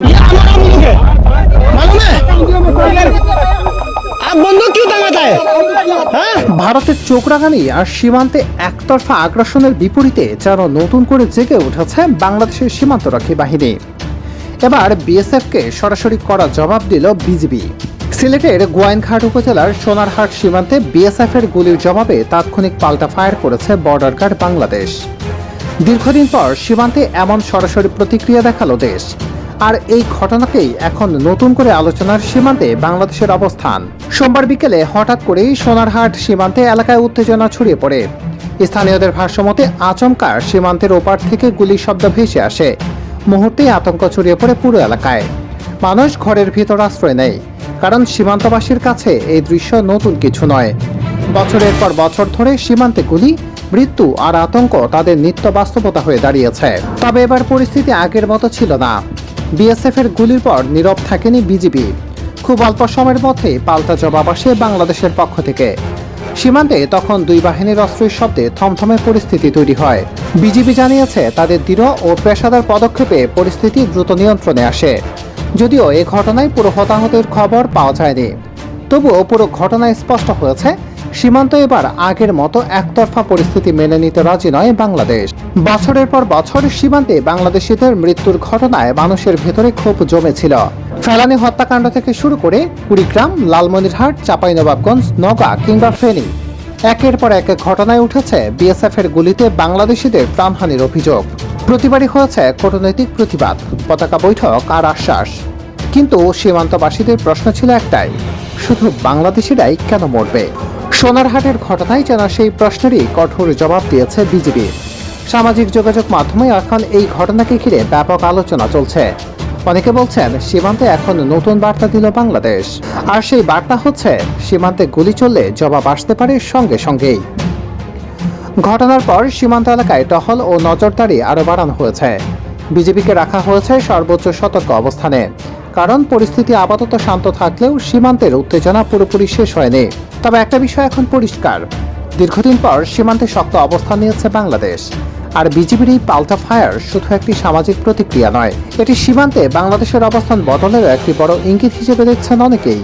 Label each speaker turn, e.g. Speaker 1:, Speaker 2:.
Speaker 1: ये हमारा मुल्क है, मालूम है? आप बंदूक क्यों टंगाता है? हाँ?
Speaker 2: ভারতের চোখ রাঙানি আর সীমান্তে একতরফা আগ্রাসনের বিপরীতে যেন নতুন করে জেগে উঠেছে বাংলাদেশের সীমান্তরক্ষী বাহিনী। এবার বিএসএফকে সরাসরি কড়া জবাব দিল বিজিবি। সিলেটের গোয়াইনঘাট উপজেলার সোনারহাট সীমান্তে বিএসএফ এর গুলির জবাবে তাৎক্ষণিক পাল্টা ফায়ার করেছে বর্ডার গার্ড বাংলাদেশ। দীর্ঘদিন পর সীমান্তে এমন সরাসরি প্রতিক্রিয়া দেখালো দেশ। আর এই ঘটনাকেই এখন নতুন করে আলোচনার সীমান্তে বাংলাদেশের অবস্থান। সোমবার বিকেলে হঠাৎ করেই সোনারহাট সীমান্তে এলাকায় উত্তেজনা ছড়িয়ে পড়ে। স্থানীয়দের ভাষ্যমতে আচমকা সীমান্তের ওপার থেকে গুলির শব্দ ভেসে আসে। মুহূর্তেই আতঙ্ক ছড়িয়ে পড়ে পুরো এলাকায়। মানুষ ঘরের ভিতর আশ্রয় নেয়, কারণ সীমান্তবাসীর কাছে এই দৃশ্য নতুন কিছু নয়। বছরের পর বছর ধরে সীমান্তে গুলি, মৃত্যু আর আতঙ্ক তাদের নিত্য বাস্তবতা হয়ে দাঁড়িয়েছে। তবে এবার পরিস্থিতি আগের মতো ছিল না। বিএসএফ এর গুলির পর নীরব থাকেনি বিজিবি। খুব অল্প সময়ের মধ্যে পাল্টা জবাব আসে বাংলাদেশের পক্ষ থেকে। সীমান্তে তখন দুই বাহিনীর অস্ত্রের শব্দে থমথমে পরিস্থিতি তৈরি হয়। বিজিবি জানিয়েছে তাদের দৃঢ় ও পেশাদার পদক্ষেপে পরিস্থিতি দ্রুত নিয়ন্ত্রণে আসে। যদিও এ ঘটনায় পুরো হতাহতের খবর পাওয়া যায়নি, তবুও পুরো ঘটনায় স্পষ্ট হয়েছে সীমান্ত এবার আগের মতো একতরফা পরিস্থিতি মেনে নিতে রাজি নয় বাংলাদেশ। বছরের পর বছর সীমান্তে বাংলাদেশিদের মৃত্যুর ঘটনায় মানুষের ভেতরে ক্ষোভ জমেছিল। ফেলানি হত্যাকাণ্ড থেকে শুরু করে কুড়িগ্রাম, লালমনিরহাট, চাঁপাইনবাবগঞ্জ, নওগাঁ কিংবা ফেনী, একের পর এক ঘটনায় উঠেছে বিএসএফ এর গুলিতে বাংলাদেশিদের প্রাণহানির অভিযোগ। প্রতিবারই হয়েছে কূটনৈতিক প্রতিবাদ, পতাকা বৈঠক আর আশ্বাস। কিন্তু সীমান্তবাসীদের প্রশ্ন ছিল একটাই, শুধু বাংলাদেশিরাই কেন মরবে? সোনারহাটের ঘটনায় যেন সেই প্রশ্নেরই কঠোর জবাব দিয়েছে বিজিবি। সামাজিক যোগাযোগ মাধ্যমে এখন এই ঘটনাকে ঘিরে ব্যাপক আলোচনা চলছে। অনেকে বলছেন সীমান্তে এখন নতুন বার্তা দিল বাংলাদেশ। আর সেই বার্তা হচ্ছে সীমান্তে গুলি চললে জবাব আসতে পারে সঙ্গে সঙ্গেই। ঘটনার পর সীমান্ত এলাকায় টহল ও নজরদারি আরও বাড়ানো হয়েছে। বিজিবিকে রাখা হয়েছে সর্বোচ্চ সতর্ক অবস্থানে, কারণ পরিস্থিতি আপাতত শান্ত থাকলেও সীমান্তের উত্তেজনা পুরোপুরি শেষ হয়নি। তবে একটা বিষয় এখন পরিষ্কার, দীর্ঘদিন পর সীমান্তে শক্ত অবস্থান নিয়েছে বাংলাদেশ। আর বিজিবির এই পাল্টা ফায়ার শুধু একটি সামাজিক প্রতিক্রিয়া নয়, এটি সীমান্তে বাংলাদেশের অবস্থান বদলের একটি বড় ইঙ্গিত হিসেবে দেখছেন অনেকেই।